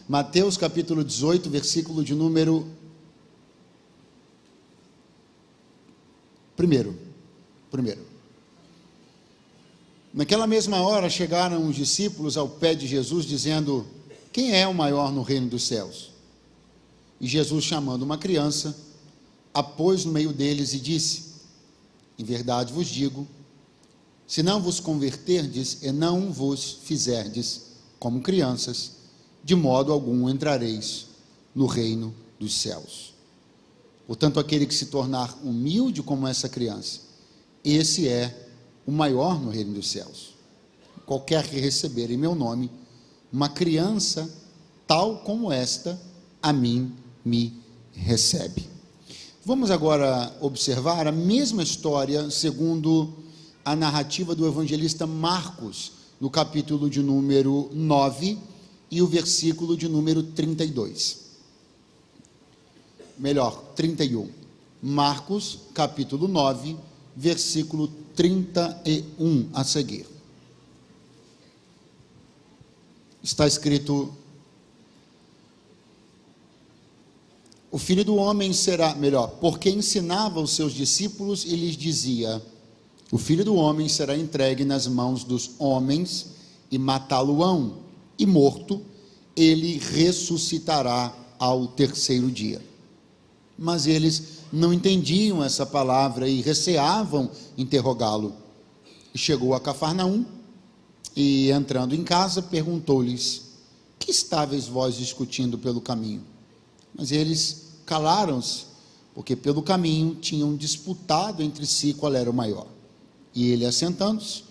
Mateus capítulo 18, versículo de número 1. Naquela mesma hora chegaram os discípulos ao pé de Jesus, dizendo: quem é o maior no reino dos céus? E Jesus, chamando uma criança, a pôs no meio deles e disse: em verdade vos digo, se não vos converterdes e não vos fizerdes como crianças, de modo algum entrareis no reino dos céus. Portanto, aquele que se tornar humilde como essa criança, esse é o maior no reino dos céus. Qualquer que receber em meu nome uma criança tal como esta, a mim me recebe. Vamos agora observar a mesma história segundo a narrativa do evangelista Marcos, no capítulo de número 9 e o versículo de número 32. Melhor, 31. Marcos, capítulo 9, versículo 31 a seguir. Está escrito: o Filho do Homem será, porque ensinava os seus discípulos e lhes dizia: o Filho do Homem será entregue nas mãos dos homens e matá-lo-ão, e morto, ele ressuscitará ao terceiro dia. Mas eles não entendiam essa palavra e receavam interrogá-lo. E chegou a Cafarnaum, e entrando em casa, perguntou-lhes: que estáveis vós discutindo pelo caminho? Mas eles calaram-se, porque pelo caminho tinham disputado entre si qual era o maior. E ele, assentando-se,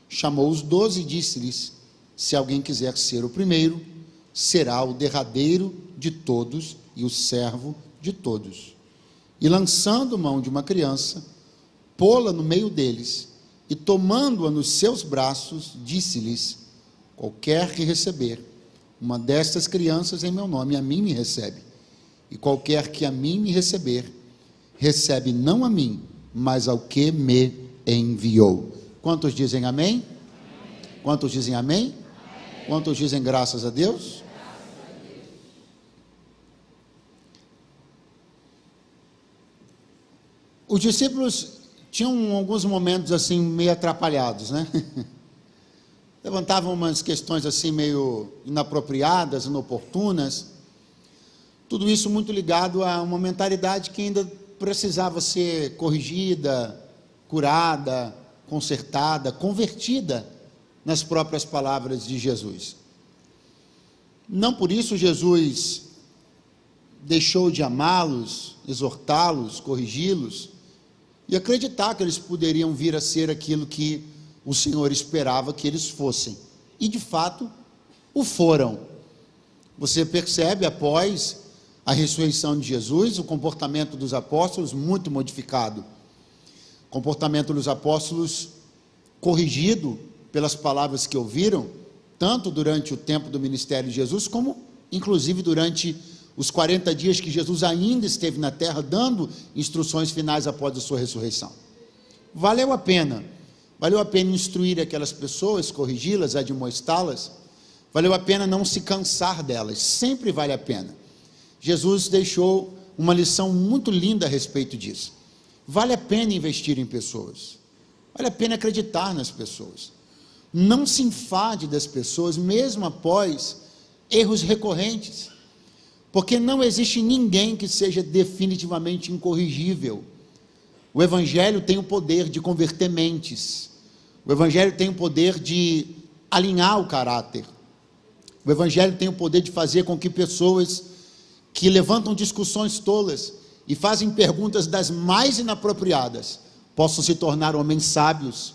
chamou os 12 e disse-lhes: se alguém quiser ser o primeiro, será o derradeiro de todos e o servo de todos. E lançando mão de uma criança, pô-la no meio deles, e tomando-a nos seus braços, disse-lhes: qualquer que receber uma destas crianças em meu nome, a mim me recebe. E qualquer que a mim me receber, recebe não a mim, mas ao que me enviou. Quantos dizem amém? Quantos dizem amém? Quantos dizem graças a Deus? Os discípulos tinham alguns momentos assim meio atrapalhados, né? Levantavam umas questões assim meio inapropriadas, inoportunas. Tudo isso muito ligado a uma mentalidade que ainda precisava ser corrigida, curada, consertada, convertida nas próprias palavras de Jesus. Não por isso Jesus deixou de amá-los, exortá-los, corrigi-los e acreditar que eles poderiam vir a ser aquilo que o Senhor esperava que eles fossem. E de fato o foram. Você percebe, após a ressurreição de Jesus, o comportamento dos apóstolos muito modificado. O comportamento dos apóstolos corrigido pelas palavras que ouviram, tanto durante o tempo do ministério de Jesus, como inclusive durante os 40 dias que Jesus ainda esteve na terra, dando instruções finais após a sua ressurreição. Valeu a pena instruir aquelas pessoas, corrigi-las, admoestá-las. Valeu a pena não se cansar delas, sempre vale a pena. Jesus deixou uma lição muito linda a respeito disso. Vale a pena investir em pessoas, vale a pena acreditar nas pessoas. Não se enfade das pessoas, mesmo após erros recorrentes, porque não existe ninguém que seja definitivamente incorrigível. O Evangelho tem o poder de converter mentes, o Evangelho tem o poder de alinhar o caráter, o Evangelho tem o poder de fazer com que pessoas que levantam discussões tolas e fazem perguntas das mais inapropriadas possam se tornar homens sábios,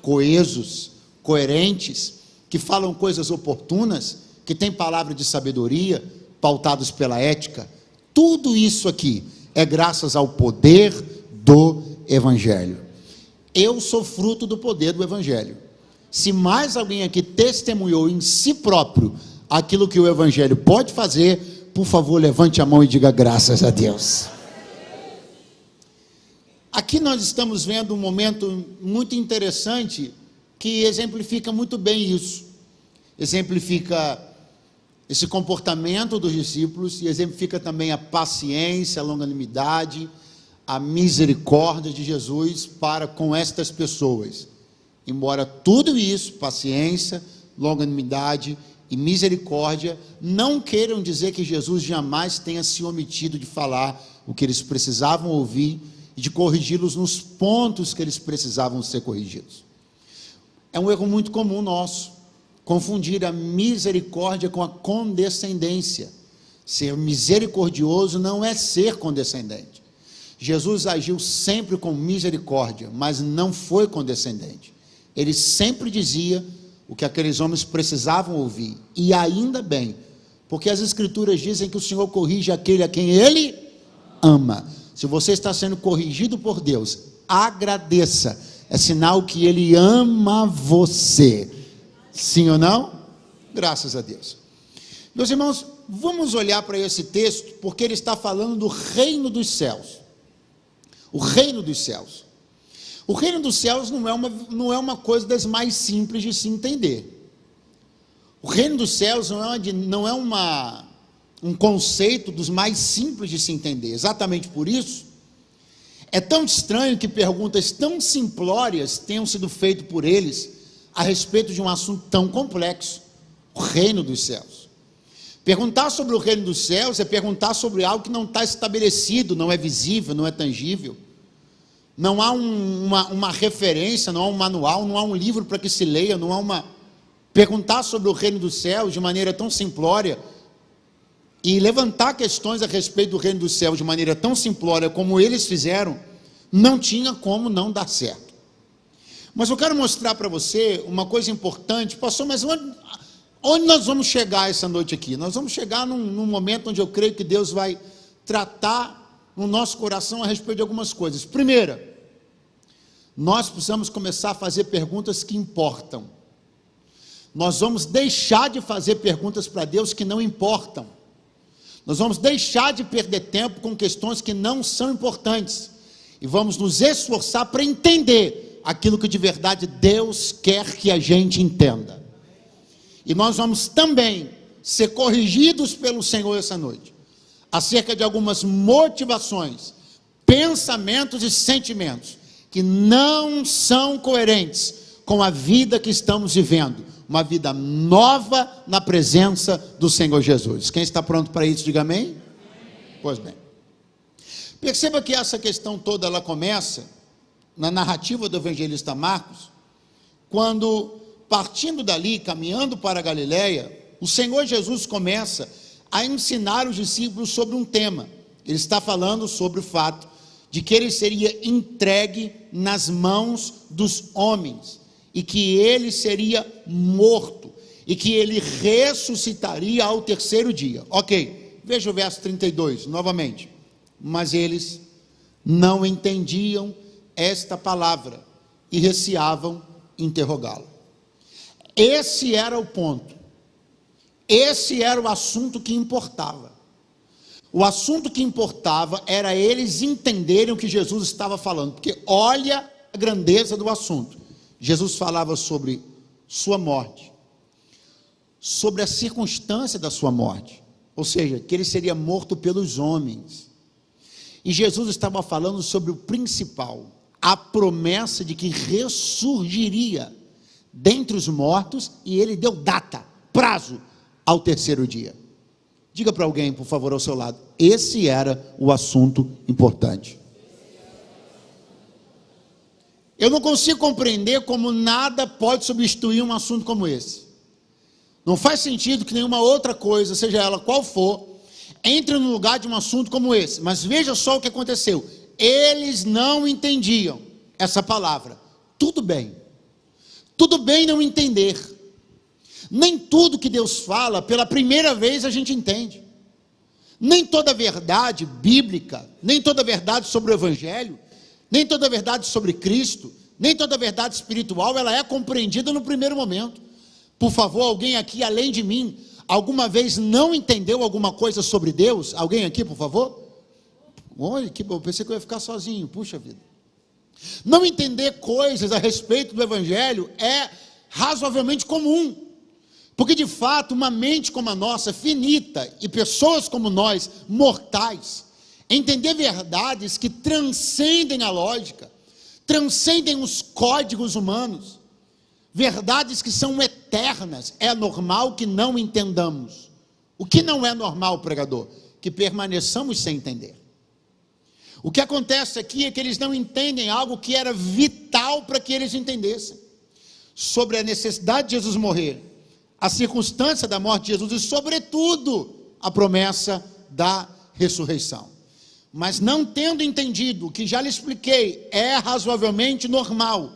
coesos, coerentes, que falam coisas oportunas, que têm palavra de sabedoria, pautados pela ética. Tudo isso aqui é graças ao poder do Evangelho. Eu sou fruto do poder do Evangelho. Se mais alguém aqui testemunhou em si próprio aquilo que o Evangelho pode fazer, por favor, levante a mão e diga graças a Deus. Aqui nós estamos vendo um momento muito interessante que exemplifica muito bem isso. Exemplifica esse comportamento dos discípulos e exemplifica também a paciência, a longanimidade, a misericórdia de Jesus para com estas pessoas. Embora tudo isso, paciência, longanimidade e misericórdia, não queiram dizer que Jesus jamais tenha se omitido de falar o que eles precisavam ouvir e de corrigi-los nos pontos que eles precisavam ser corrigidos. É um erro muito comum nosso, confundir a misericórdia com a condescendência. Ser misericordioso não é ser condescendente. Jesus agiu sempre com misericórdia, mas não foi condescendente. Ele sempre dizia o que aqueles homens precisavam ouvir, e ainda bem, porque as Escrituras dizem que o Senhor corrige aquele a quem Ele ama. Se você está sendo corrigido por Deus, agradeça, é sinal que Ele ama você. Sim ou não? Graças a Deus. Meus irmãos, vamos olhar para esse texto, porque ele está falando do reino dos céus. O reino dos céus. O reino dos céus não é uma coisa das mais simples de se entender. O reino dos céus não é um conceito dos mais simples de se entender. Exatamente por isso, é tão estranho que perguntas tão simplórias tenham sido feitas por eles a respeito de um assunto tão complexo, o reino dos céus. Perguntar sobre o reino dos céus é perguntar sobre algo que não está estabelecido, não é visível, não é tangível. Não há uma referência, não há um manual, não há um livro para que se leia, não há uma... Perguntar sobre o reino dos céus de maneira tão simplória e levantar questões a respeito do reino dos céus de maneira tão simplória como eles fizeram, não tinha como não dar certo. Mas eu quero mostrar para você uma coisa importante. Pastor, mas onde nós vamos chegar essa noite aqui? Nós vamos chegar num momento onde eu creio que Deus vai tratar no nosso coração a respeito de algumas coisas. Primeira, nós precisamos começar a fazer perguntas que importam. Nós vamos deixar de fazer perguntas para Deus que não importam. Nós vamos deixar de perder tempo com questões que não são importantes. E vamos nos esforçar para entender aquilo que de verdade Deus quer que a gente entenda. E nós vamos também ser corrigidos pelo Senhor essa noite, acerca de algumas motivações, pensamentos e sentimentos, que não são coerentes com a vida que estamos vivendo, uma vida nova na presença do Senhor Jesus. Quem está pronto para isso, diga amém? Amém. Pois bem, perceba que essa questão toda, ela começa na narrativa do evangelista Marcos, quando, partindo dali, caminhando para a Galileia, o Senhor Jesus começa a ensinar os discípulos sobre um tema. Ele está falando sobre o fato de que ele seria entregue nas mãos dos homens, e que ele seria morto, e que ele ressuscitaria ao terceiro dia. Ok, veja o verso 32, novamente. Mas eles não entendiam esta palavra e receavam interrogá-lo. Esse era o ponto. Esse era o assunto que importava. O assunto que importava era eles entenderem o que Jesus estava falando, porque olha a grandeza do assunto. Jesus falava sobre sua morte, sobre a circunstância da sua morte, ou seja, que ele seria morto pelos homens. E Jesus estava falando sobre o principal, a promessa de que ressurgiria dentre os mortos, e ele deu data, prazo, ao terceiro dia. Diga para alguém, por favor, ao seu lado, esse era o assunto importante. Eu não consigo compreender como nada pode substituir um assunto como esse. Não faz sentido que nenhuma outra coisa, seja ela qual for, entre no lugar de um assunto como esse. Mas veja só o que aconteceu. Eles não entendiam essa palavra. Tudo bem não entender. Nem tudo que Deus fala, pela primeira vez a gente entende. Nem toda verdade bíblica, nem toda verdade sobre o Evangelho, nem toda verdade sobre Cristo, nem toda verdade espiritual, ela é compreendida no primeiro momento. Por favor, alguém aqui, além de mim, alguma vez não entendeu alguma coisa sobre Deus? Alguém aqui, por favor? Olha, que bom, eu pensei que eu ia ficar sozinho, puxa vida. Não entender coisas a respeito do Evangelho é razoavelmente comum. Porque de fato, uma mente como a nossa, finita, e pessoas como nós, mortais, entender verdades que transcendem a lógica, transcendem os códigos humanos, verdades que são eternas, é normal que não entendamos. O que não é normal, pregador? Que permaneçamos sem entender. O que acontece aqui é que eles não entendem algo que era vital para que eles entendessem, sobre a necessidade de Jesus morrer, a circunstância da morte de Jesus e, sobretudo, a promessa da ressurreição. Mas não tendo entendido, o que já lhe expliquei, é razoavelmente normal.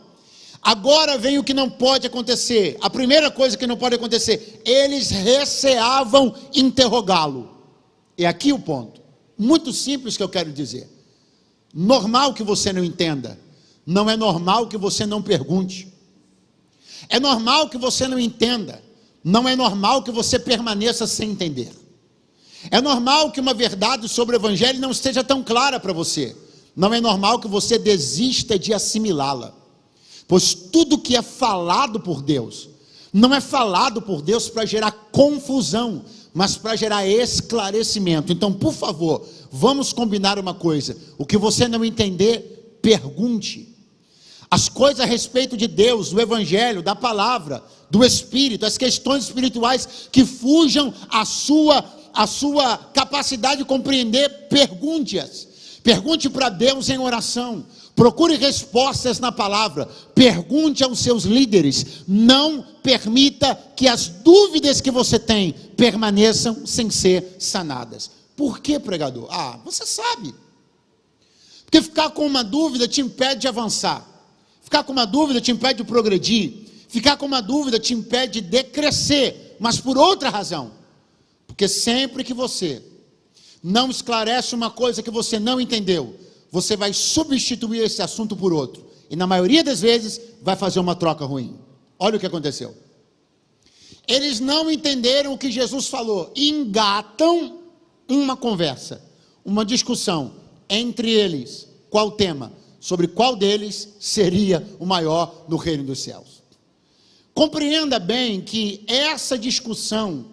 Agora vem o que não pode acontecer. A primeira coisa que não pode acontecer, eles receavam interrogá-lo. É aqui o ponto, muito simples que eu quero dizer. Normal que você não entenda, não é normal que você não pergunte. É normal que você não entenda, não é normal que você permaneça sem entender. É normal que uma verdade sobre o Evangelho não esteja tão clara para você. Não é normal que você desista de assimilá-la. Pois tudo que é falado por Deus, não é falado por Deus para gerar confusão, mas para gerar esclarecimento. Então, por favor, vamos combinar uma coisa. O que você não entender, pergunte. As coisas a respeito de Deus, do Evangelho, da palavra, do Espírito, as questões espirituais que fujam à sua capacidade de compreender, pergunte-as. Pergunte para Deus em oração. Procure respostas na palavra. Pergunte aos seus líderes. Não permita que as dúvidas que você tem permaneçam sem ser sanadas. Por que, pregador? Você sabe. Porque ficar com uma dúvida te impede de avançar. Ficar com uma dúvida te impede de progredir. Ficar com uma dúvida te impede de decrescer. Mas por outra razão. Porque sempre que você não esclarece uma coisa que você não entendeu, você vai substituir esse assunto por outro. E na maioria das vezes, vai fazer uma troca ruim. Olha o que aconteceu. Eles não entenderam o que Jesus falou. Engatam uma conversa, uma discussão entre eles. Qual o tema? Sobre qual deles seria o maior no reino dos céus. Compreenda bem que essa discussão,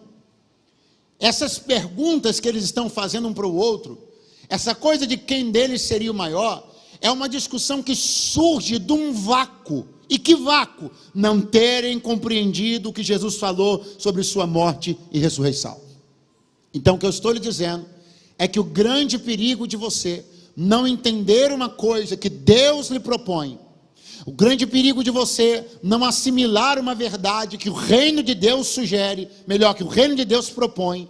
essas perguntas que eles estão fazendo um para o outro, essa coisa de quem deles seria o maior, é uma discussão que surge de um vácuo. E que vácuo? Não terem compreendido o que Jesus falou sobre sua morte e ressurreição. Então o que eu estou lhe dizendo é que o grande perigo de você não entender uma coisa que Deus lhe propõe, o grande perigo de você não assimilar uma verdade que o reino de Deus sugere, melhor, que o reino de Deus propõe,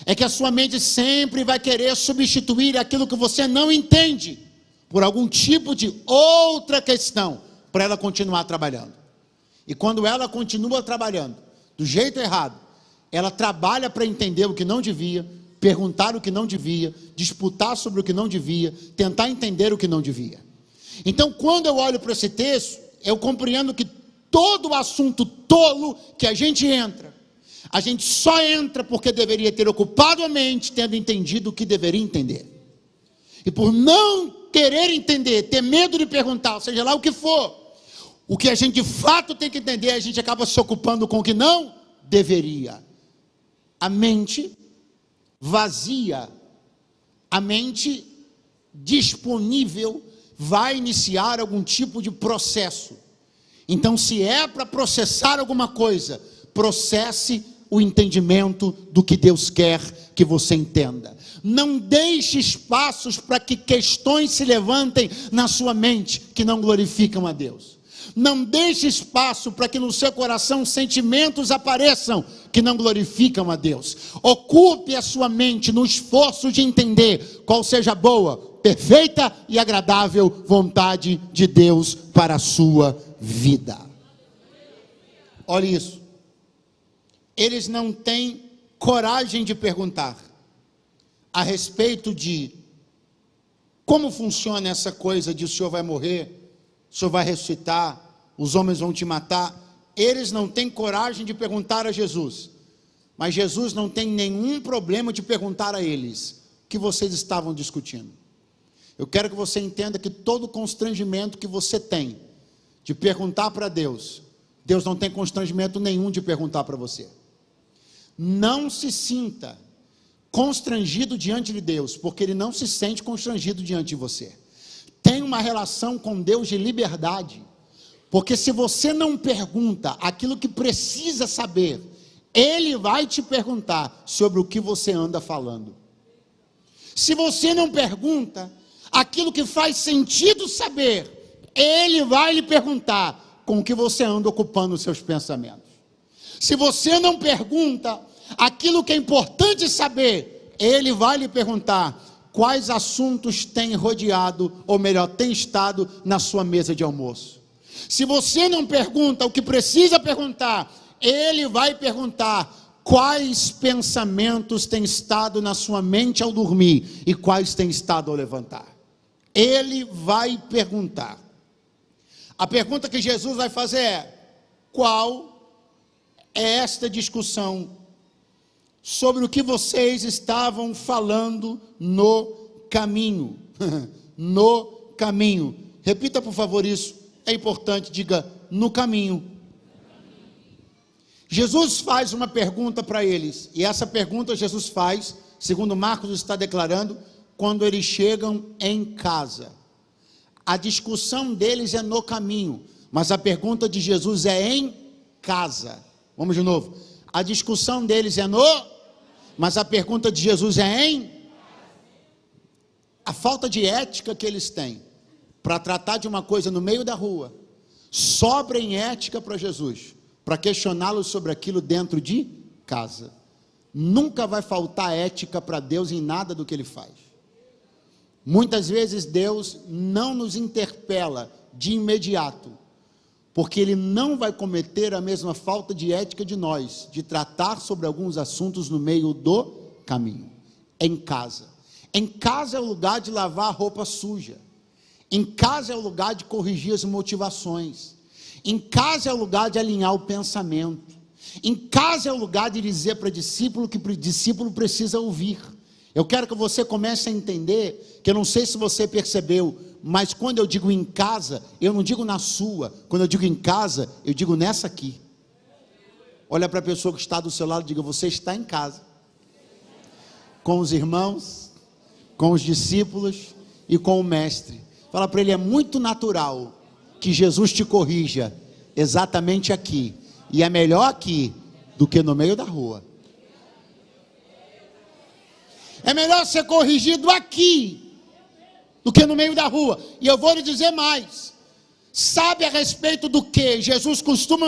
é que a sua mente sempre vai querer substituir aquilo que você não entende por algum tipo de outra questão, para ela continuar trabalhando. E quando ela continua trabalhando do jeito errado, ela trabalha para entender o que não devia, perguntar o que não devia, disputar sobre o que não devia, tentar entender o que não devia. Então, quando eu olho para esse texto, eu compreendo que todo o assunto tolo que a gente só entra porque deveria ter ocupado a mente, tendo entendido o que deveria entender. E por não querer entender, ter medo de perguntar, seja lá o que for, o que a gente de fato tem que entender, a gente acaba se ocupando com o que não deveria. A mente vazia, a mente disponível, vai iniciar algum tipo de processo. Então, se é para processar alguma coisa, processe o entendimento do que Deus quer que você entenda. Não deixe espaços para que questões se levantem na sua mente que não glorificam a Deus. Não deixe espaço para que no seu coração sentimentos apareçam que não glorificam a Deus. Ocupe a sua mente no esforço de entender qual seja a boa, perfeita e agradável vontade de Deus para a sua vida. Olha isso. Eles não têm coragem de perguntar a respeito de como funciona essa coisa de o Senhor vai morrer, o Senhor vai ressuscitar, os homens vão te matar. Eles não têm coragem de perguntar a Jesus, mas Jesus não tem nenhum problema de perguntar a eles o que vocês estavam discutindo. Eu quero que você entenda que todo constrangimento que você tem de perguntar para Deus, Deus não tem constrangimento nenhum de perguntar para você. não se sinta constrangido diante de Deus, porque Ele não se sente constrangido diante de você. Tenha uma relação com Deus de liberdade, porque se você não pergunta aquilo que precisa saber, Ele vai te perguntar sobre o que você anda falando. Se você não pergunta aquilo que faz sentido saber, Ele vai lhe perguntar com o que você anda ocupando os seus pensamentos. Se você não pergunta aquilo que é importante saber, Ele vai lhe perguntar quais assuntos tem rodeado, ou melhor, tem estado na sua mesa de almoço. Se você não pergunta o que precisa perguntar, Ele vai perguntar quais pensamentos têm estado na sua mente ao dormir e quais têm estado ao levantar. Ele vai perguntar. A pergunta que Jesus vai fazer é: qual é esta discussão sobre o que vocês estavam falando no caminho? No caminho. Repita, por favor, isso. É importante, diga: no caminho. Jesus faz uma pergunta para eles, e essa pergunta Jesus faz, segundo Marcos está declarando, quando eles chegam em casa. A discussão deles é no caminho, mas a pergunta de Jesus é em casa. Vamos de novo. A discussão deles é mas a pergunta de Jesus é em. A falta de ética que eles têm para tratar de uma coisa no meio da rua, sobra em ética para Jesus, para questioná-lo sobre aquilo dentro de casa. Nunca vai faltar ética para Deus em nada do que Ele faz. Muitas vezes Deus não nos interpela de imediato, porque Ele não vai cometer a mesma falta de ética de nós, de tratar sobre alguns assuntos no meio do caminho. Em casa. Em casa é o lugar de lavar a roupa suja. Em casa é o lugar de corrigir as motivações. Em casa é o lugar de alinhar o pensamento. Em casa é o lugar de dizer para discípulo que o discípulo precisa ouvir. Eu quero que você comece a entender, que eu não sei se você percebeu, mas quando eu digo em casa, eu não digo na sua. Quando eu digo em casa, eu digo nessa aqui. Olha para a pessoa que está do seu lado e diga: você está em casa. Com os irmãos, com os discípulos e com o mestre. Fala para ele: é muito natural que Jesus te corrija exatamente aqui. E é melhor aqui do que no meio da rua. É melhor ser corrigido aqui do que no meio da rua. E eu vou lhe dizer mais. Sabe a respeito do que Jesus costuma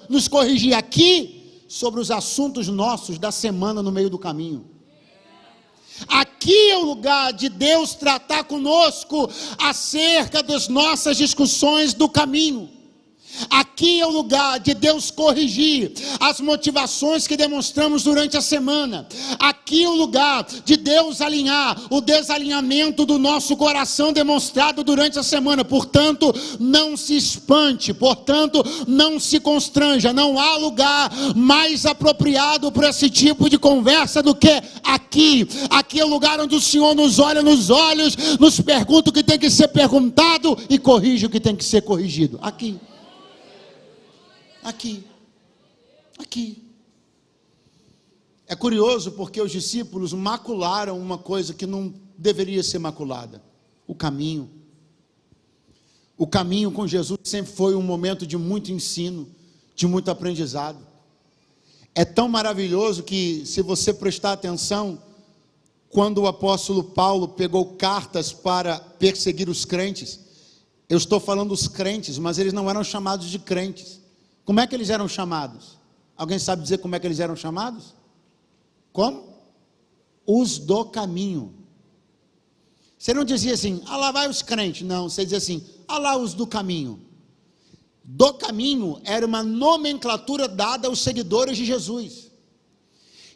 nos corrigir aqui? Sobre os assuntos nossos da semana no meio do caminho. Aqui é o lugar de Deus tratar conosco acerca das nossas discussões do caminho. Aqui é o lugar de Deus corrigir as motivações que demonstramos durante a semana. Aqui é o lugar de Deus alinhar o desalinhamento do nosso coração demonstrado durante a semana. Portanto, não se espante, portanto, não se constranja. Não há lugar mais apropriado para esse tipo de conversa do que aqui. Aqui é o lugar onde o Senhor nos olha nos olhos, nos pergunta o que tem que ser perguntado e corrige o que tem que ser corrigido. Aqui. Aqui. É curioso porque os discípulos macularam uma coisa que não deveria ser maculada: o caminho. O caminho com Jesus sempre foi um momento de muito ensino, de muito aprendizado. É tão maravilhoso que, se você prestar atenção, quando o apóstolo Paulo pegou cartas para perseguir os crentes, eu estou falando dos crentes, mas eles não eram chamados de crentes. Como é que eles eram chamados? Alguém sabe dizer como é que eles eram chamados? Como? Os do caminho. Você não dizia assim: ah lá vai os crentes. Não, você dizia assim: ah lá os do caminho. Do caminho era uma nomenclatura dada aos seguidores de Jesus.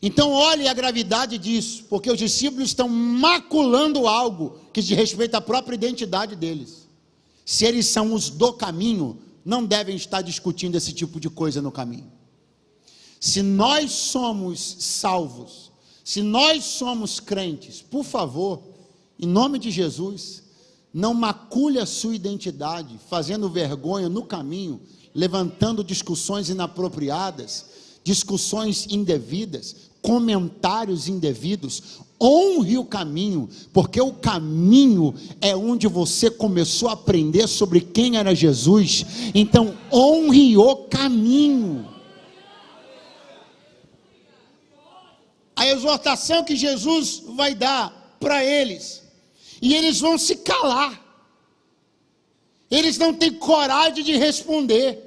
Então olhe a gravidade disso, porque os discípulos estão maculando algo que diz respeito à própria identidade deles. Se eles são os do caminho, não devem estar discutindo esse tipo de coisa no caminho. Se nós somos salvos, se nós somos crentes, por favor, em nome de Jesus, não macule a sua identidade, fazendo vergonha no caminho, levantando discussões inapropriadas, discussões indevidas, comentários indevidos. Honre o caminho, porque o caminho é onde você começou a aprender sobre quem era Jesus. Então honre o caminho. A exortação que Jesus vai dar para eles, e eles vão se calar, eles não têm coragem de responder,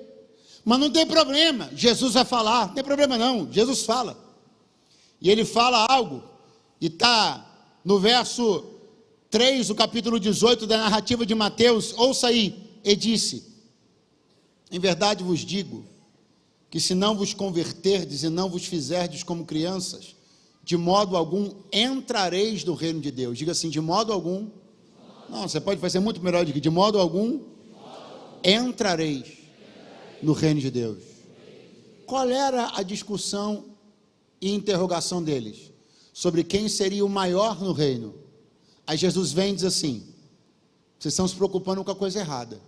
mas não tem problema, Jesus vai falar, não tem problema não, Jesus fala, e ele fala algo, e está no verso 3 do capítulo 18 da narrativa de Mateus, ouça aí, e disse: em verdade vos digo, que se não vos converterdes e não vos fizerdes como crianças, de modo algum entrareis no reino de Deus. Diga assim, de modo algum. Não, você pode fazer muito melhor do que de modo algum entrareis no reino de Deus. Qual era a discussão e interrogação deles? Sobre quem seria o maior no reino. Aí Jesus vem e diz assim: vocês estão se preocupando com a coisa errada.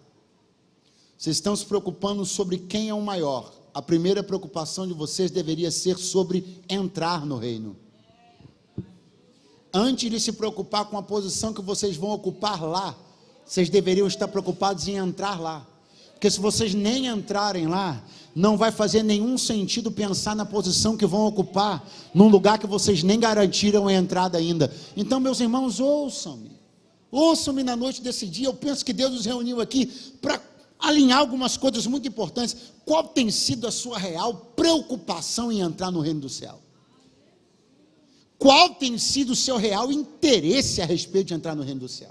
Vocês estão se preocupando sobre quem é o maior. A primeira preocupação de vocês deveria ser sobre entrar no reino. Antes de se preocupar com a posição que vocês vão ocupar lá, vocês deveriam estar preocupados em entrar lá. Porque se vocês nem entrarem lá, não vai fazer nenhum sentido pensar na posição que vão ocupar, num lugar que vocês nem garantiram a entrada ainda. Então, meus irmãos, ouçam-me na noite desse dia. Eu penso que Deus nos reuniu aqui para alinhar algumas coisas muito importantes. Qual tem sido a sua real preocupação em entrar no reino do céu? Qual tem sido o seu real interesse a respeito de entrar no reino do céu?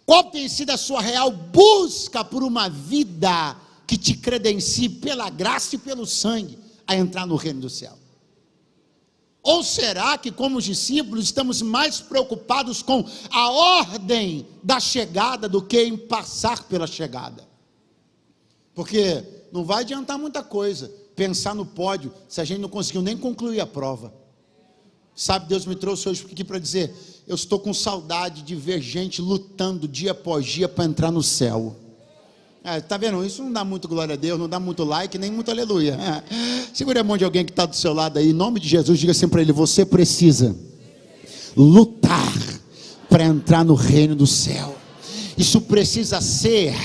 Qual tem sido a sua real busca por uma vida que te credencie pela graça e pelo sangue a entrar no reino do céu? Ou será que, como os discípulos, estamos mais preocupados com a ordem da chegada do que em passar pela chegada? Porque não vai adiantar muita coisa pensar no pódio se a gente não conseguiu nem concluir a prova. Sabe, Deus me trouxe hoje aqui para dizer: eu estou com saudade de ver gente lutando dia após dia para entrar no céu. Está vendo? Isso não dá muito glória a Deus, não dá muito like, nem muito aleluia. Segure a mão de alguém que está do seu lado aí, em nome de Jesus, diga assim para ele: você precisa lutar para entrar no reino do céu. Isso precisa ser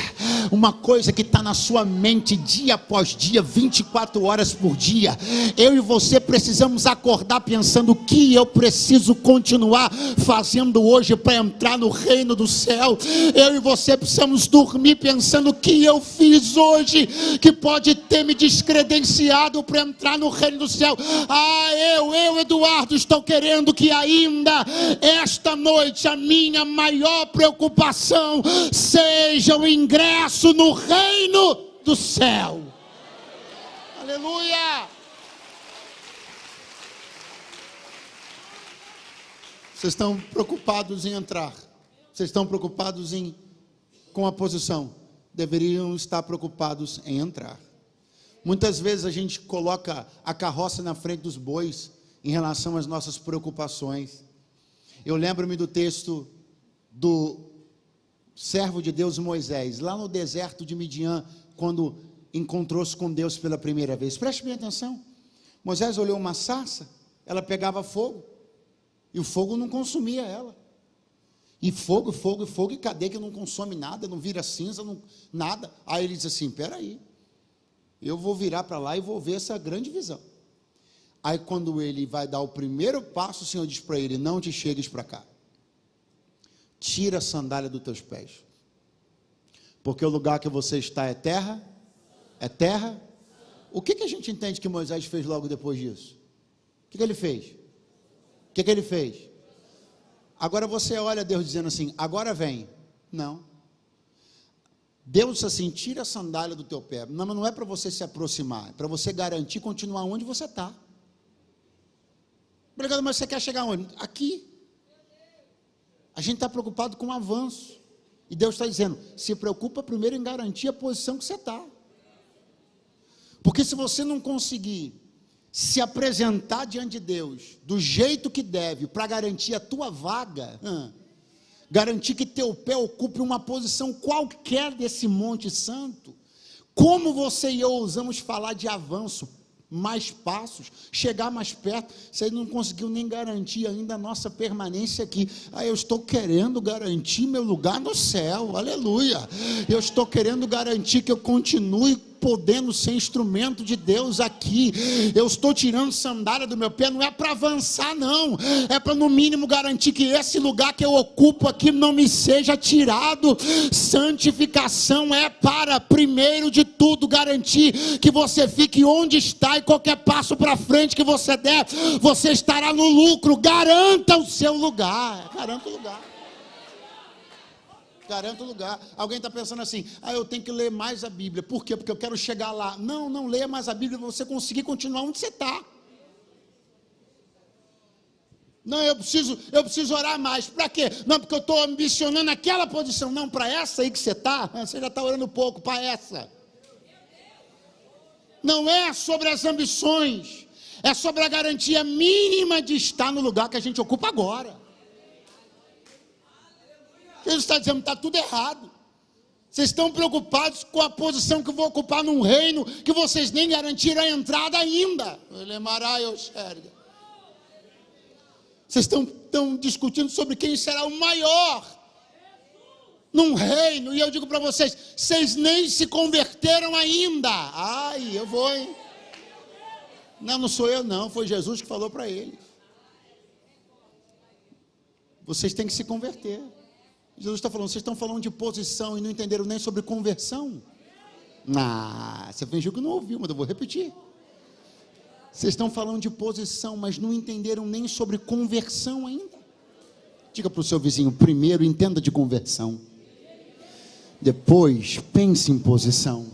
uma coisa que está na sua mente dia após dia, 24 horas por dia. Eu e você precisamos acordar pensando o que eu preciso continuar fazendo hoje para entrar no reino do céu. Eu e você precisamos dormir pensando o que eu fiz hoje que pode ter me descredenciado para entrar no reino do céu. Eu, Eduardo, estou querendo que ainda esta noite a minha maior preocupação seja o ingresso no reino do céu. Aleluia! Vocês estão preocupados em entrar, vocês estão preocupados com a posição, deveriam estar preocupados em entrar. Muitas vezes a gente coloca a carroça na frente dos bois em relação às nossas preocupações. Eu lembro-me do texto do servo de Deus Moisés, lá no deserto de Midian, quando encontrou-se com Deus pela primeira vez. Preste bem atenção. Moisés olhou uma sarça, ela pegava fogo, e o fogo não consumia ela. E fogo, e cadê que não consome nada, não vira cinza, nada. Aí ele diz assim: espera aí, eu vou virar para lá e vou ver essa grande visão. Aí quando ele vai dar o primeiro passo, o Senhor diz para ele: não te chegues para cá. Tira a sandália dos teus pés, porque o lugar que você está é terra, O que a gente entende que Moisés fez logo depois disso? O que ele fez? O que ele fez? Agora você olha Deus dizendo assim: agora vem. Não. Deus disse assim: tira a sandália do teu pé. Não é para você se aproximar, é para você garantir continuar onde você está. Obrigado, mas você quer chegar onde? Aqui. A gente está preocupado com o avanço. E Deus está dizendo: se preocupa primeiro em garantir a posição que você está. Porque se você não conseguir se apresentar diante de Deus do jeito que deve, para garantir a tua vaga, garantir que teu pé ocupe uma posição qualquer desse monte santo, como você e eu ousamos falar de avanço? mais passos, chegar mais perto. Você não conseguiu nem garantir ainda a nossa permanência aqui. Eu estou querendo garantir meu lugar no céu, aleluia. Eu estou querendo garantir que eu continue podendo ser instrumento de Deus aqui. Eu estou tirando sandália do meu pé, não é para avançar não, é para no mínimo garantir que esse lugar que eu ocupo aqui não me seja tirado. Santificação é para, primeiro de tudo, garantir que você fique onde está, e qualquer passo para frente que você der, você estará no lucro. Garanta o seu lugar, garanta o lugar. Garanto o lugar. Alguém está pensando assim: eu tenho que ler mais a Bíblia. Por quê? Porque eu quero chegar lá. Não leia mais a Bíblia para você conseguir continuar onde você está. Não, eu preciso orar mais. Para quê? Não, porque eu estou ambicionando aquela posição. Não, para essa aí que você está, você já está orando pouco para essa. Não é sobre as ambições, é sobre a garantia mínima de estar no lugar que a gente ocupa agora. Jesus está dizendo: está tudo errado. Vocês estão preocupados com a posição que eu vou ocupar num reino que vocês nem garantiram a entrada ainda. Vocês estão discutindo sobre quem será o maior num reino, e eu digo para vocês: vocês nem se converteram ainda. Eu vou, hein? Não sou eu não, foi Jesus que falou para eles. Vocês têm que se converter. Jesus está falando: vocês estão falando de posição e não entenderam nem sobre conversão. Você fingiu que não ouviu, mas eu vou repetir. Vocês estão falando de posição, mas não entenderam nem sobre conversão ainda. Diga para o seu vizinho: primeiro entenda de conversão, depois pense em posição.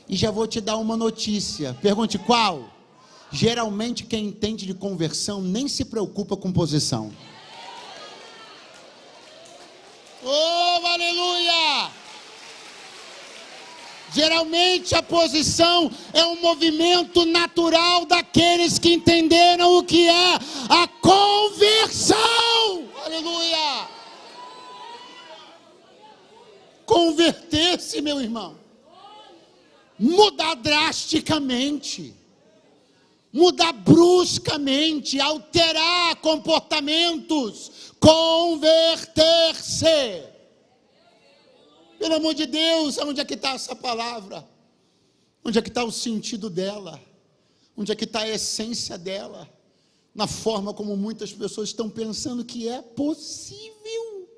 E já vou te dar uma notícia. Pergunte qual? Geralmente quem entende de conversão nem se preocupa com posição. Oh, aleluia! Geralmente a posição é um movimento natural daqueles que entenderam o que é a conversão. Aleluia! Converter-se, meu irmão, mudar drasticamente, mudar bruscamente, alterar comportamentos, converter-se. Pelo amor de Deus, onde é que está essa palavra? Onde é que está o sentido dela? Onde é que está a essência dela? Na forma como muitas pessoas estão pensando que é possível,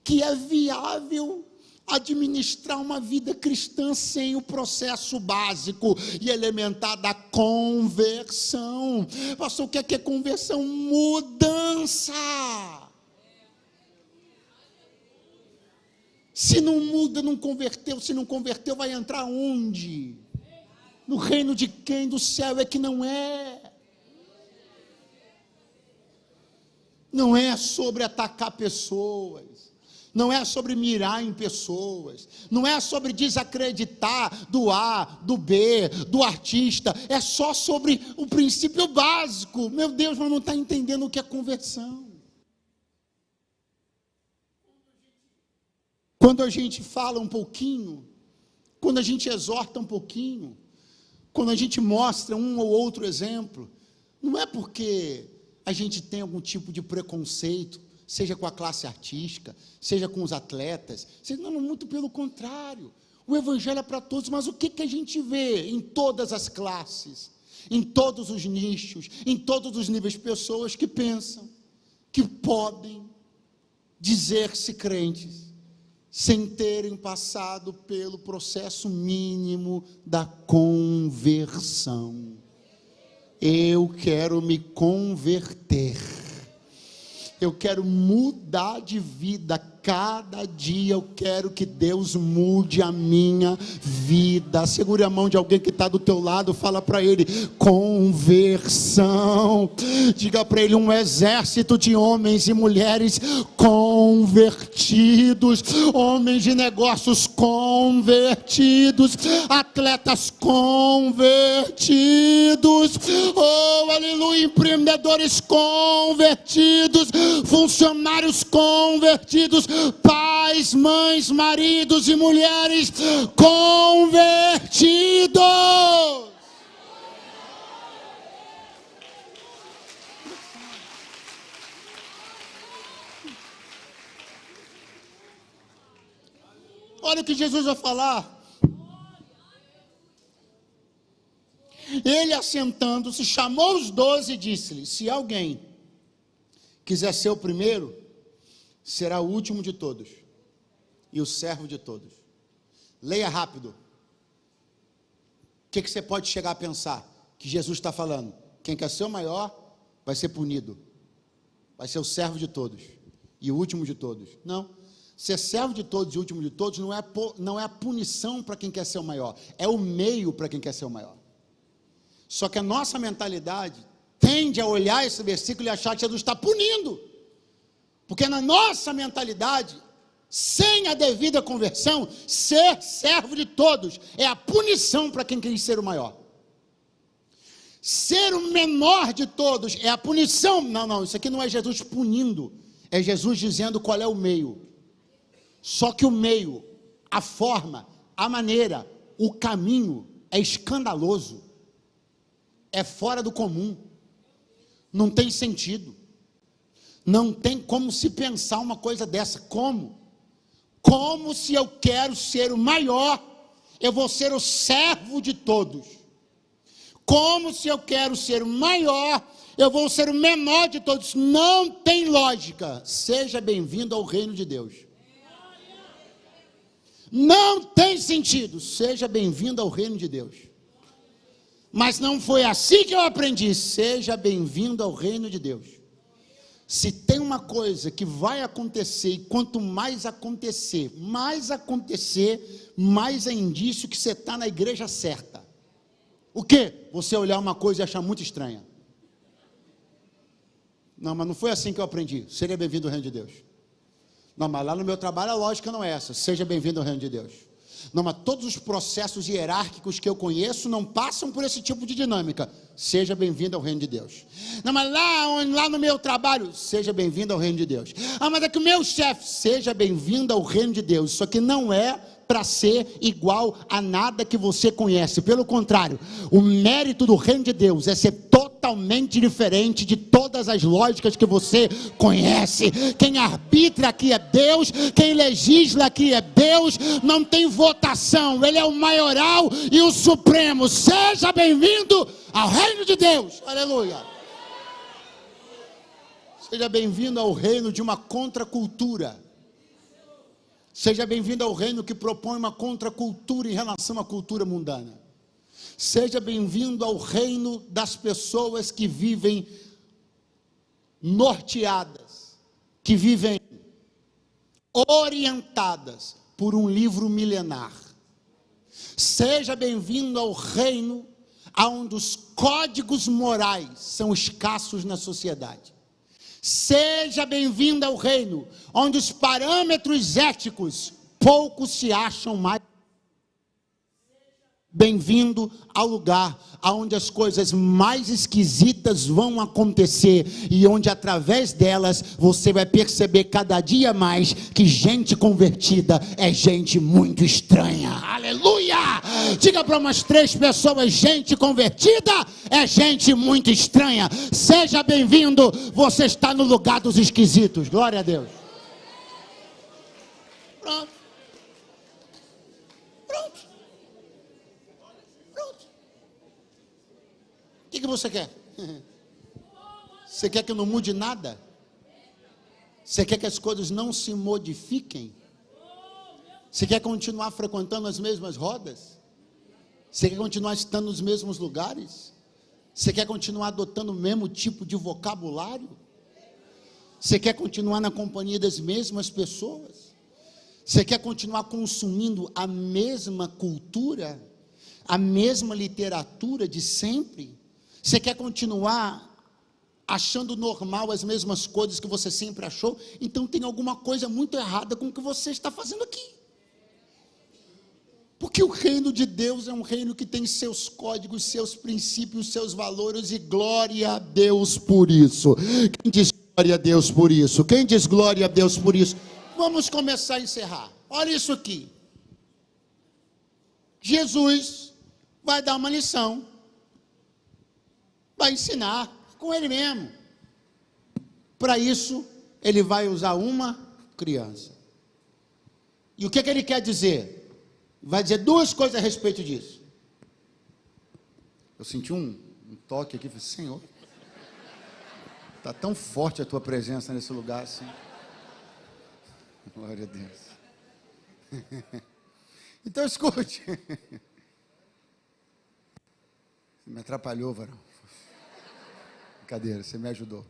que é viável administrar uma vida cristã sem o processo básico e elementar da conversão. Pastor, o que é conversão? Mudança. Se não muda, não converteu. Se não converteu, vai entrar onde? No reino de quem? Do céu é que não é. Não é sobre atacar pessoas. Não é sobre mirar em pessoas. Não é sobre desacreditar do A, do B, do artista. É só sobre o princípio básico. Meu Deus, mas não está entendendo o que é conversão. Quando a gente fala um pouquinho, quando a gente exorta um pouquinho, quando a gente mostra um ou outro exemplo, não é porque a gente tem algum tipo de preconceito, seja com a classe artística, seja com os atletas, não, muito pelo contrário. O evangelho é para todos, mas o que a gente vê em todas as classes, em todos os nichos, em todos os níveis, pessoas que pensam que podem dizer-se crentes, sem terem passado pelo processo mínimo da conversão. Eu quero me converter. Eu quero mudar de vida. Cada dia eu quero que Deus mude a minha vida. Segure a mão de alguém que está do teu lado. Fala para ele: conversão. Diga para ele: um exército de homens e mulheres convertidos, homens de negócios convertidos, atletas convertidos, oh aleluia, empreendedores convertidos, funcionários convertidos, pais, mães, maridos e mulheres convertidos. Olha o que Jesus vai falar. Ele, assentando-se, chamou os 12 e disse-lhes: se alguém quiser ser o primeiro, será o último de todos e o servo de todos. Leia rápido. O que você pode chegar a pensar? Que Jesus está falando: quem quer ser o maior, vai ser punido, vai ser o servo de todos e o último de todos. Não, ser servo de todos e último de todos não é a punição para quem quer ser o maior, é o meio para quem quer ser o maior. Só que a nossa mentalidade tende a olhar esse versículo e achar que Jesus está punindo, porque na nossa mentalidade, sem a devida conversão, ser servo de todos é a punição para quem quer ser o maior. Ser o menor de todos é a punição. Não, isso aqui não é Jesus punindo, é Jesus dizendo qual é o meio. Só que o meio, a forma, a maneira, o caminho é escandaloso, é fora do comum, não tem sentido, não tem como se pensar uma coisa dessa. Como se eu quero ser o maior, eu vou ser o servo de todos? Como se eu quero ser o maior, eu vou ser o menor de todos? Não tem lógica. Seja bem-vindo ao reino de Deus. Não tem sentido. Seja bem-vindo ao reino de Deus. Mas não foi assim que eu aprendi. Seja bem-vindo ao reino de Deus. Se tem uma coisa que vai acontecer, e quanto mais acontecer, mais é indício que você está na igreja certa. O quê? Você olhar uma coisa e achar muito estranha. Não, mas não foi assim que eu aprendi. Seja bem-vindo ao reino de Deus. Não, mas lá no meu trabalho a lógica não é essa. Seja bem-vindo ao reino de Deus. Não, mas todos os processos hierárquicos que eu conheço não passam por esse tipo de dinâmica. Seja bem-vindo ao reino de Deus. Não, mas lá no meu trabalho, seja bem-vindo ao reino de Deus. Ah, mas é que o meu chefe, seja bem-vindo ao reino de Deus. Isso aqui não é para ser igual a nada que você conhece. Pelo contrário, o mérito do reino de Deus é ser totalmente diferente de todas as lógicas que você conhece. Quem arbitra aqui é Deus, quem legisla aqui é Deus, não tem votação, Ele é o maioral e o supremo. Seja bem-vindo ao reino de Deus, aleluia. Seja bem-vindo ao reino de uma contracultura. Seja bem-vindo ao reino que propõe uma contracultura em relação à cultura mundana. Seja bem-vindo ao reino das pessoas que vivem norteadas, que vivem orientadas por um livro milenar. Seja bem-vindo ao reino onde os códigos morais são escassos na sociedade. Seja bem-vindo ao reino onde os parâmetros éticos poucos se acham mais. Bem-vindo ao lugar onde as coisas mais esquisitas vão acontecer e onde através delas você vai perceber cada dia mais que gente convertida é gente muito estranha. Aleluia! Diga para umas 3 pessoas: gente convertida é gente muito estranha. Seja bem-vindo, você está no lugar dos esquisitos. Glória a Deus. Pronto. O que você quer? Você quer que não mude nada? Você quer que as coisas não se modifiquem? Você quer continuar frequentando as mesmas rodas? Você quer continuar estando nos mesmos lugares? Você quer continuar adotando o mesmo tipo de vocabulário? Você quer continuar na companhia das mesmas pessoas? Você quer continuar consumindo a mesma cultura? A mesma literatura de sempre? Você quer continuar achando normal as mesmas coisas que você sempre achou? Então tem alguma coisa muito errada com o que você está fazendo aqui. Porque o reino de Deus é um reino que tem seus códigos, seus princípios, seus valores, e glória a Deus por isso. Quem diz glória a Deus por isso? Quem diz glória a Deus por isso? Vamos começar a encerrar. Olha isso aqui. Jesus vai dar uma lição. Vai ensinar com ele mesmo. Para isso, ele vai usar uma criança. E o que ele quer dizer? Vai dizer duas coisas a respeito disso. Eu senti um toque aqui, falei, Senhor, está tão forte a tua presença nesse lugar assim. Glória a Deus. Então escute. Você me atrapalhou, varão. Brincadeira, você me ajudou.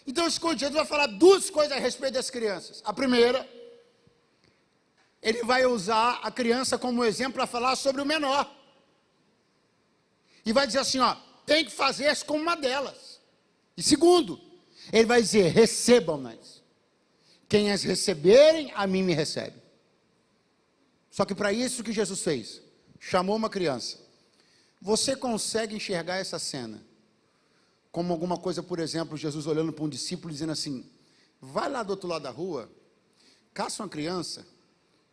Então escute, Jesus vai falar duas coisas a respeito das crianças. A primeira, ele vai usar a criança como exemplo para falar sobre o menor. E vai dizer assim, ó, tem que fazer como uma delas. E segundo, ele vai dizer, recebam-nas. Quem as receberem, a mim me recebe. Só que para isso que Jesus fez, chamou uma criança. Você consegue enxergar essa cena como alguma coisa, por exemplo, Jesus olhando para um discípulo dizendo assim, vai lá do outro lado da rua, caça uma criança,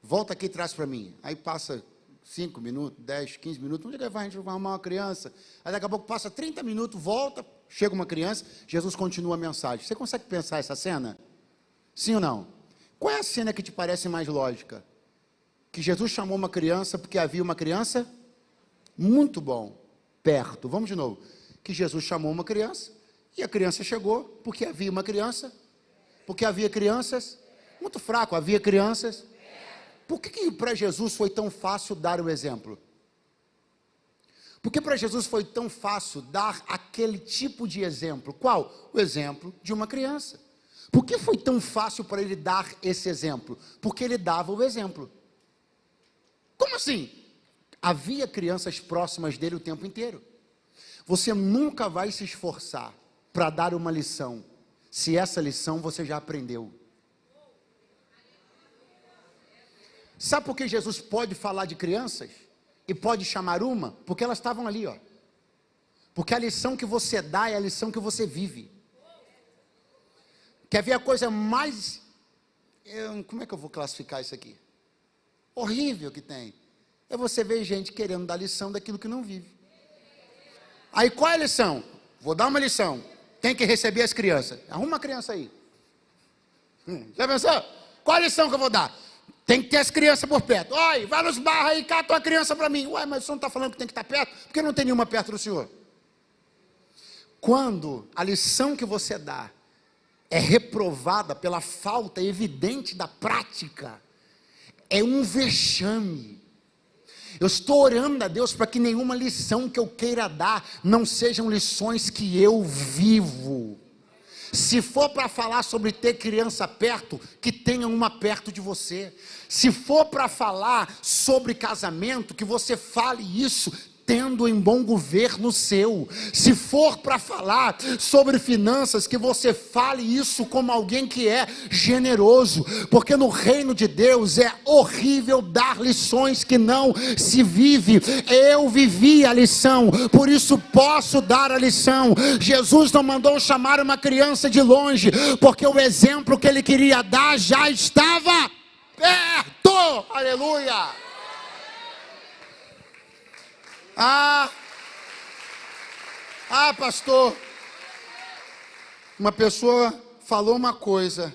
volta aqui e traz para mim. Aí passa 5 minutos, 10, 15 minutos, onde é que vai? A gente vai arrumar uma criança. Aí daqui a pouco passa 30 minutos, volta, chega uma criança, Jesus continua a mensagem. Você consegue pensar essa cena? Sim ou não? Qual é a cena que te parece mais lógica? Que Jesus chamou uma criança porque havia uma criança? Muito bom, perto. Vamos de novo. Que Jesus chamou uma criança e a criança chegou porque havia uma criança. Porque havia crianças? Muito fraco, havia crianças. Por que para Jesus foi tão fácil dar o exemplo? Porque para Jesus foi tão fácil dar aquele tipo de exemplo. Qual? O exemplo de uma criança. Por que foi tão fácil para ele dar esse exemplo? Porque ele dava o exemplo. Como assim? Havia crianças próximas dele o tempo inteiro. Você nunca vai se esforçar para dar uma lição, se essa lição você já aprendeu. Sabe por que Jesus pode falar de crianças? E pode chamar uma? Porque elas estavam ali, ó. Porque a lição que você dá é a lição que você vive. Quer ver a coisa mais... como é que eu vou classificar isso aqui? Horrível que tem. É você ver gente querendo dar lição daquilo que não vive. Aí qual é a lição? Vou dar uma lição. Tem que receber as crianças. Arruma uma criança aí. Já pensou? Qual a lição que eu vou dar? Tem que ter as crianças por perto. Oi, vai nos barros aí, cata uma criança para mim. Ué, mas o senhor não está falando que tem que estar perto? Por que não tem nenhuma perto do senhor? Quando a lição que você dá é reprovada pela falta evidente da prática, é um vexame. Eu estou orando a Deus para que nenhuma lição que eu queira dar não sejam lições que eu vivo. Se for para falar sobre ter criança perto, que tenha uma perto de você. Se for para falar sobre casamento, que você fale isso tendo em bom governo seu. Se for para falar sobre finanças, que você fale isso como alguém que é generoso, porque no reino de Deus é horrível dar lições que não se vive. Eu vivi a lição, por isso posso dar a lição. Jesus não mandou chamar uma criança de longe, porque o exemplo que ele queria dar já estava perto. Aleluia! Pastor, uma pessoa falou uma coisa,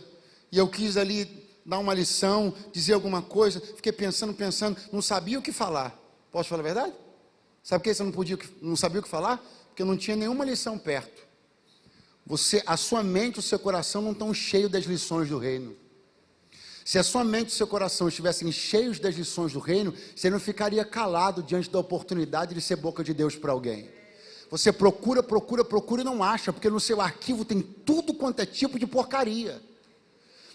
e eu quis ali dar uma lição, dizer alguma coisa, fiquei pensando, não sabia o que falar. Posso falar a verdade? Sabe por que você não sabia o que falar? Porque não tinha nenhuma lição perto. A sua mente e o seu coração não estão cheios das lições do reino. Se a sua mente e o seu coração estivessem cheios das lições do reino, você não ficaria calado diante da oportunidade de ser boca de Deus para alguém. Você procura e não acha, porque no seu arquivo tem tudo quanto é tipo de porcaria.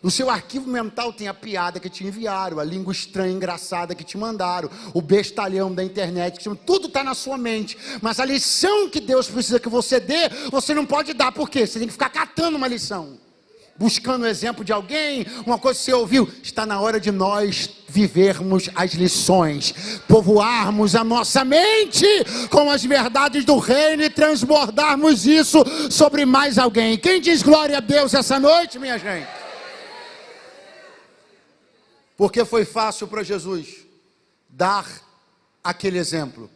No seu arquivo mental tem a piada que te enviaram, a língua estranha, engraçada que te mandaram, o bestalhão da internet, tudo está na sua mente. Mas a lição que Deus precisa que você dê, você não pode dar. Por quê? Você tem que ficar catando uma lição, buscando o exemplo de alguém, uma coisa que você ouviu. Está na hora de nós vivermos as lições, povoarmos a nossa mente com as verdades do reino e transbordarmos isso sobre mais alguém. Quem diz glória a Deus essa noite, minha gente? Porque foi fácil para Jesus dar aquele exemplo,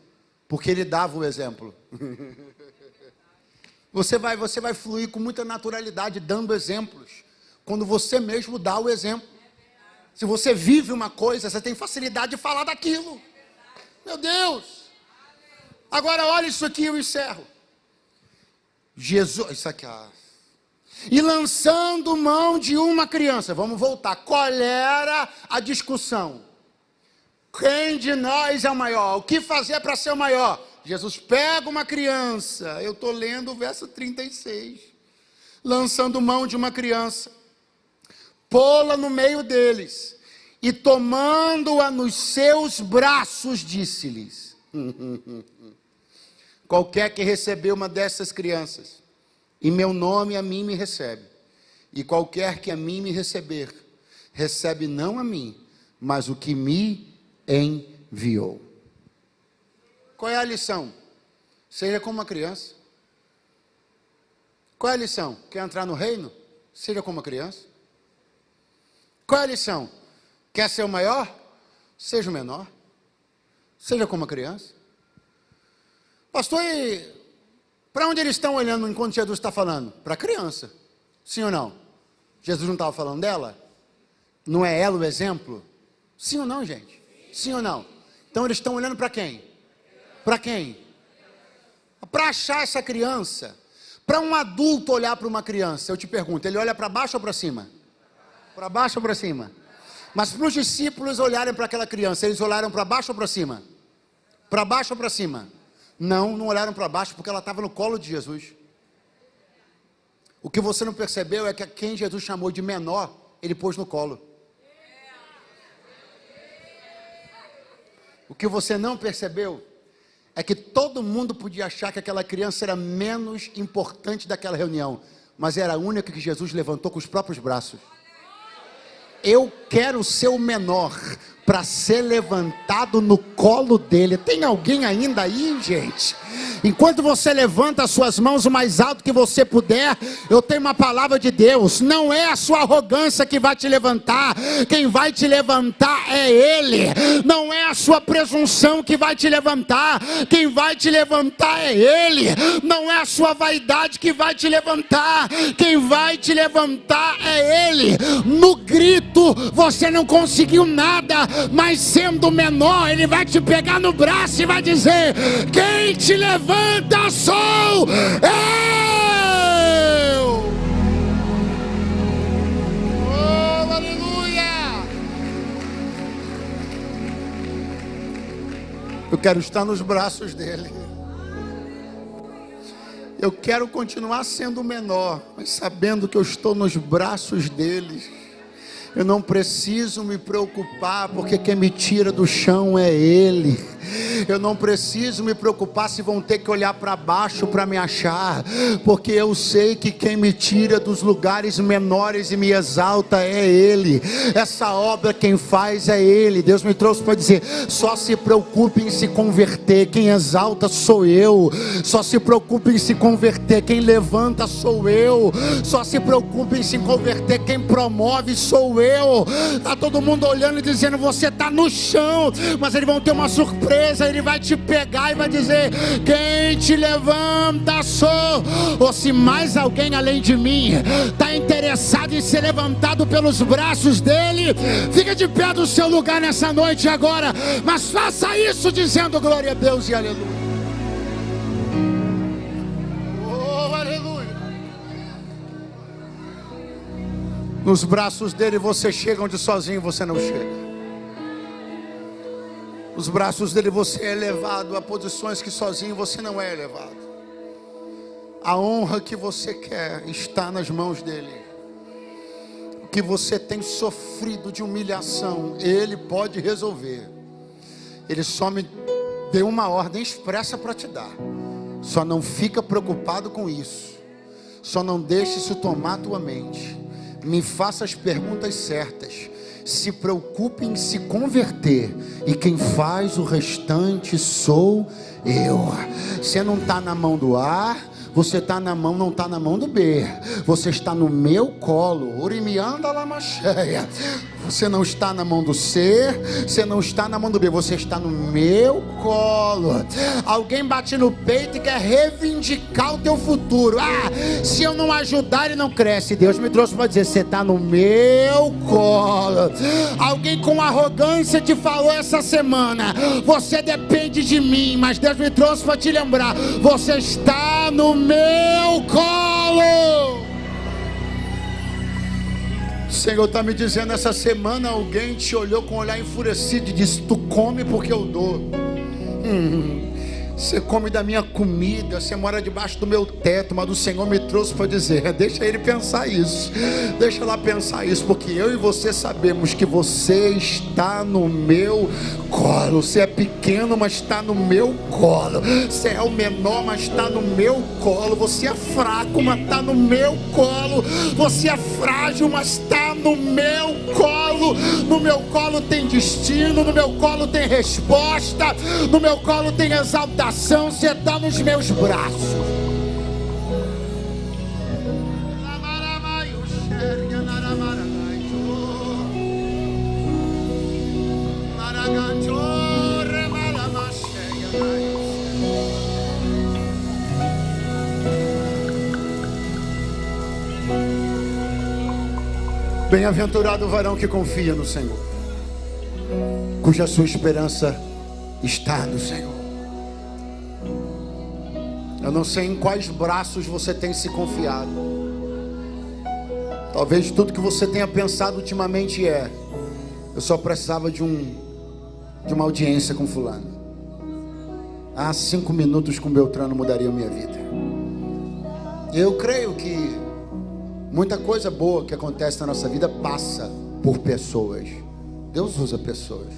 porque ele dava o exemplo. Você vai fluir com muita naturalidade dando exemplos, quando você mesmo dá o exemplo. Se você vive uma coisa, você tem facilidade de falar daquilo. Meu Deus! Agora olha isso aqui, eu encerro. Jesus, isso aqui, e lançando mão de uma criança, vamos voltar, qual era a discussão? Quem de nós é o maior? O que fazer para ser o maior? Jesus pega uma criança, eu estou lendo o verso 36, lançando mão de uma criança, pô-la no meio deles, e tomando-a nos seus braços, disse-lhes, qualquer que receber uma dessas crianças, em meu nome a mim me recebe, e qualquer que a mim me receber, recebe não a mim, mas o que me enviou. Qual é a lição? Seja como uma criança. Qual é a lição? Quer entrar no reino? Seja como uma criança. Qual é a lição? Quer ser o maior? Seja o menor. Seja como uma criança. Pastor, e para onde eles estão olhando enquanto Jesus está falando? Para a criança. Sim ou não? Jesus não estava falando dela? Não é ela o exemplo? Sim ou não, gente? Sim ou não? Então eles estão olhando para quem? Para quem? Para achar essa criança. Para um adulto olhar para uma criança, eu te pergunto, ele olha para baixo ou para cima? Para baixo ou para cima? Mas para os discípulos olharem para aquela criança, eles olharam para baixo ou para cima? Para baixo ou para cima? Não, não olharam para baixo porque ela estava no colo de Jesus. O que você não percebeu é que quem Jesus chamou de menor, ele pôs no colo. O que você não percebeu é que todo mundo podia achar que aquela criança era menos importante daquela reunião, mas era a única que Jesus levantou com os próprios braços. Eu quero ser o menor para ser levantado no colo dele. Tem alguém ainda aí, gente? Enquanto você levanta as suas mãos o mais alto que você puder, eu tenho uma palavra de Deus. Não é a sua arrogância que vai te levantar. Quem vai te levantar é Ele. Não é a sua presunção que vai te levantar. Quem vai te levantar é Ele. Não é a sua vaidade que vai te levantar. Quem vai te levantar é Ele. No grito você não conseguiu nada, mas sendo menor, Ele vai te pegar no braço e vai dizer: quem te levanta sou eu. Oh, aleluia. Eu quero estar nos braços dele. Eu quero continuar sendo menor, mas sabendo que eu estou nos braços dele. Eu não preciso me preocupar, porque quem me tira do chão é Ele. Eu não preciso me preocupar se vão ter que olhar para baixo para me achar, porque eu sei que quem me tira dos lugares menores e me exalta é Ele. Essa obra quem faz é Ele. Deus me trouxe para dizer: só se preocupe em se converter, quem exalta sou eu. Só se preocupe em se converter, quem levanta sou eu. Só se preocupe em se converter, quem promove sou eu. Está todo mundo olhando e dizendo: você está no chão, mas eles vão ter uma surpresa. Ele vai te pegar e vai dizer: quem te levanta sou. Ou se mais alguém além de mim está interessado em ser levantado pelos braços dele, fica de pé do seu lugar nessa noite agora, mas faça isso dizendo glória a Deus e aleluia. Oh, aleluia. Nos braços dele você chega onde sozinho você não chega. Nos braços dele você é elevado a posições que sozinho você não é elevado. A honra que você quer está nas mãos dele. O que você tem sofrido de humilhação, ele pode resolver. Ele só me deu uma ordem expressa para te dar. Só não fica preocupado com isso. Só não deixe isso tomar tua mente. Me faça as perguntas certas. Se preocupe em se converter, e quem faz o restante sou eu. Você não está na mão do ar, Você está na mão, não está na mão do B. Você está no meu colo. Urimianda lamacheia. Você não está na mão do C, você não está na mão do B, você está no meu colo. Alguém bate no peito e quer reivindicar o teu futuro. Se eu não ajudar, ele não cresce. Deus me trouxe para dizer: você está no meu colo. Alguém com arrogância te falou essa semana: você depende de mim. Mas Deus me trouxe para te lembrar: você está no meu colo. O Senhor está me dizendo essa semana: alguém te olhou com um olhar enfurecido e disse: tu come porque eu dou. Você come da minha comida, você mora debaixo do meu teto, mas o Senhor me trouxe para dizer: deixa ele pensar isso, deixa lá pensar isso, porque eu e você sabemos que você está no meu colo. Você é pequeno, mas está no meu colo. Você é o menor, mas está no meu colo. Você é fraco, mas está no meu colo. Você é frágil, mas está no meu colo. No meu colo tem destino, no meu colo tem resposta, no meu colo tem exaltação. Você está nos meus braços. Bem-aventurado o varão que confia no Senhor, cuja sua esperança está no Senhor. Eu não sei em quais braços você tem se confiado. Talvez tudo que você tenha pensado ultimamente eu só precisava de uma audiência com fulano. 5 minutos com Beltrano mudaria a minha vida. Eu creio que muita coisa boa que acontece na nossa vida passa por pessoas. Deus usa pessoas.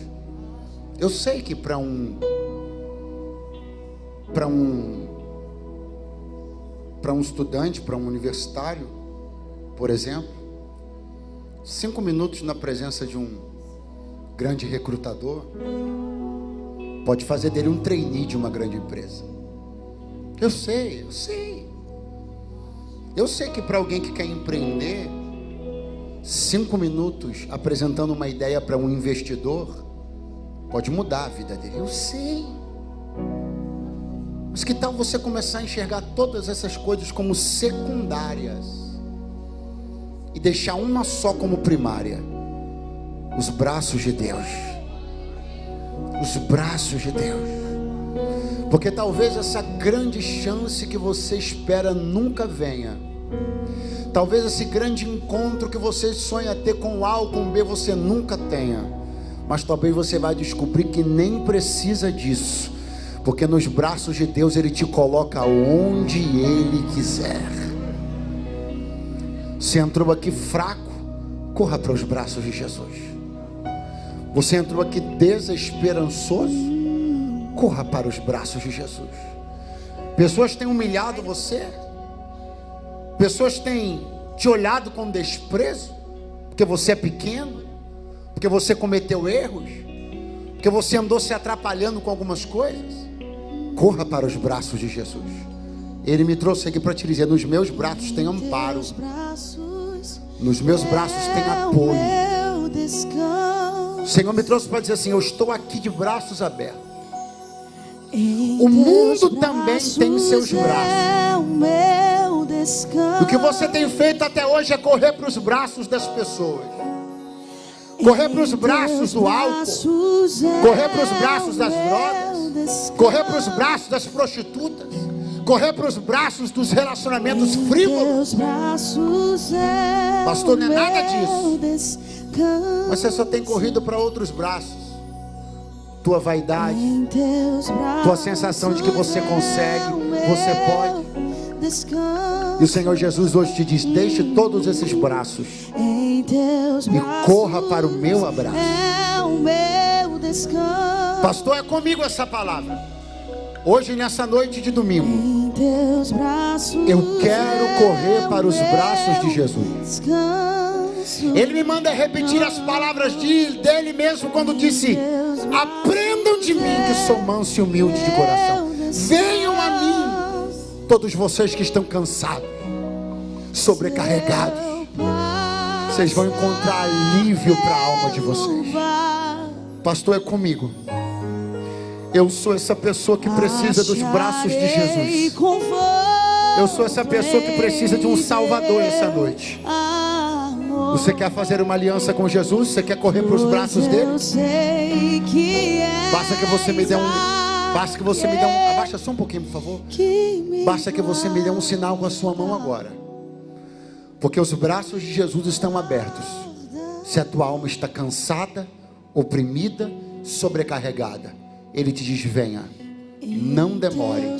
Eu sei que para um estudante, para um universitário, por exemplo, 5 minutos na presença de um grande recrutador pode fazer dele um trainee de uma grande empresa. Eu sei que para alguém que quer empreender, 5 minutos apresentando uma ideia para um investidor pode mudar a vida dele. Eu sei. Mas que tal você começar a enxergar todas essas coisas como secundárias e deixar uma só como primária? Os braços de Deus. Os braços de Deus. Porque talvez essa grande chance que você espera nunca venha. Talvez esse grande encontro que você sonha ter com A ou com B você nunca tenha. Mas talvez você vai descobrir que nem precisa disso. Porque nos braços de Deus Ele te coloca onde Ele quiser. Você entrou aqui fraco, corra para os braços de Jesus. Você entrou aqui desesperançoso, corra para os braços de Jesus. Pessoas têm humilhado você, pessoas têm te olhado com desprezo, porque você é pequeno, porque você cometeu erros, porque você andou se atrapalhando com algumas coisas. Corra para os braços de Jesus. Ele me trouxe aqui para te dizer: nos meus braços tem amparo, nos meus braços tem apoio. O Senhor me trouxe para dizer assim: eu estou aqui de braços abertos. O mundo também tem seus braços. O que você tem feito até hoje é correr para os braços das pessoas, correr para os braços do álcool, correr para os braços das drogas, correr para os braços das prostitutas, correr para os braços dos relacionamentos frívolos. Pastor, não é nada disso. Mas você só tem corrido para outros braços. Tua vaidade, tua sensação de que você consegue, você pode. E o Senhor Jesus hoje te diz: deixe todos esses braços e corra para o meu abraço. Pastor, é comigo essa palavra. Hoje, nessa noite de domingo, eu quero correr para os braços de Jesus. Ele me manda repetir as palavras dele mesmo quando disse: aprendam de mim que sou manso e humilde de coração. Venham a mim Todos vocês que estão cansados, sobrecarregados, vocês vão encontrar alívio para a alma de vocês. Pastor, é comigo. Eu sou essa pessoa que precisa dos braços de Jesus. Eu sou essa pessoa que precisa de um Salvador essa noite. Você quer fazer uma aliança com Jesus? Você quer correr para os braços dele? Basta que você me dê Basta que você me dê abaixa só um pouquinho, por favor. Basta que você me dê um sinal com a sua mão agora. Porque os braços de Jesus estão abertos. Se a tua alma está cansada, oprimida, sobrecarregada, Ele te diz: venha. Não demore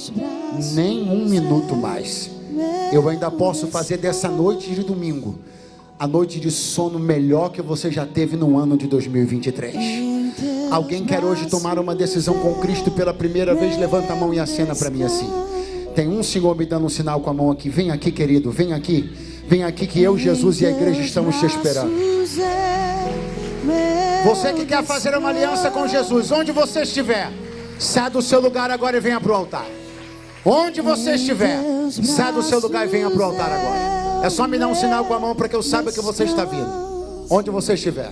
nem um minuto mais. Eu ainda posso fazer dessa noite de domingo a noite de sono melhor que você já teve no ano de 2023. Alguém quer hoje tomar uma decisão com Cristo pela primeira vez? Levanta a mão e acena para mim assim. Tem um senhor me dando um sinal com a mão aqui. Vem aqui, querido, vem aqui. Vem aqui que eu, Jesus e a igreja estamos te esperando. Você que quer fazer uma aliança com Jesus, onde você estiver, sai do seu lugar agora e venha para o altar. Onde você estiver, sai do seu lugar e venha para o altar agora. É só me dar um sinal com a mão para que eu saiba que você está vindo. Onde você estiver,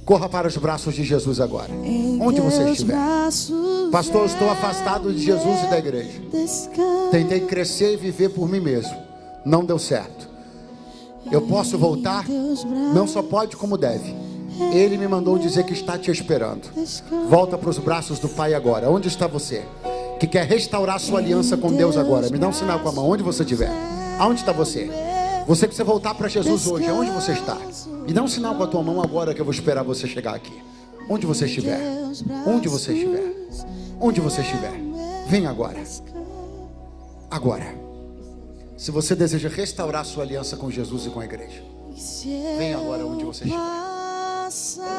corra para os braços de Jesus agora. Onde você estiver. Pastor, eu estou afastado de Jesus e da igreja. Tentei crescer e viver por mim mesmo. Não deu certo. Eu posso voltar? Não só pode como deve. Ele me mandou dizer que está te esperando. Volta para os braços do Pai agora. Onde está você? Que quer restaurar sua aliança com Deus agora. Me dá um sinal com a mão. Onde você estiver. Aonde está você? Você precisa voltar para Jesus hoje. Aonde você está? Me dá um sinal com a tua mão agora que eu vou esperar você chegar aqui. Onde você estiver. Onde você estiver. Onde você estiver. Vem agora. Agora. Se você deseja restaurar sua aliança com Jesus e com a igreja, vem agora onde você estiver.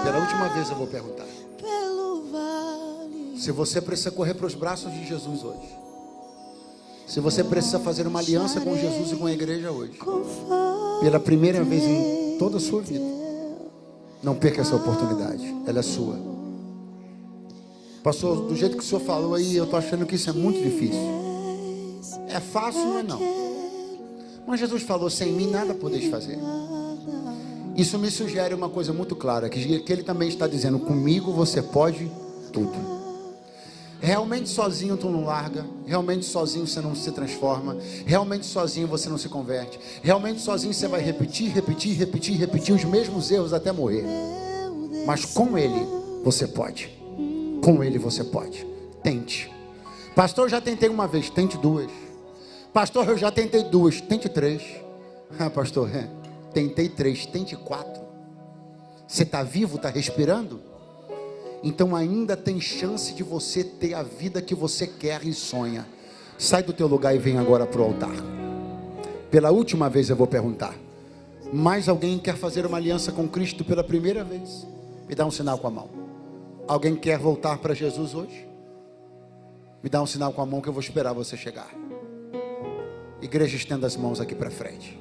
Pela última vez eu vou perguntar. Se você precisa correr para os braços de Jesus hoje, se você precisa fazer uma aliança com Jesus e com a igreja hoje, pela primeira vez em toda a sua vida, não perca essa oportunidade, ela é sua. Pastor, do jeito que o senhor falou aí, eu estou achando que isso é muito difícil. É fácil, não é não? Mas Jesus falou: sem mim nada podeis fazer. Isso me sugere uma coisa muito clara, que Ele também está dizendo: comigo você pode tudo. Realmente sozinho tu não larga, realmente sozinho você não se transforma, realmente sozinho você não se converte, realmente sozinho você vai repetir os mesmos erros até morrer. Mas com Ele você pode. Com Ele você pode. Tente. Pastor, eu já tentei uma vez, tente duas. Pastor, eu já tentei duas, tente três. Pastor, tentei três, tente quatro. Você está vivo, está respirando? Então ainda tem chance de você ter a vida que você quer e sonha. Sai do teu lugar e vem agora para o altar. Pela última vez eu vou perguntar: mais alguém quer fazer uma aliança com Cristo pela primeira vez? Me dá um sinal com a mão. Alguém quer voltar para Jesus hoje? Me dá um sinal com a mão que eu vou esperar você chegar. Igreja, estenda as mãos aqui para frente.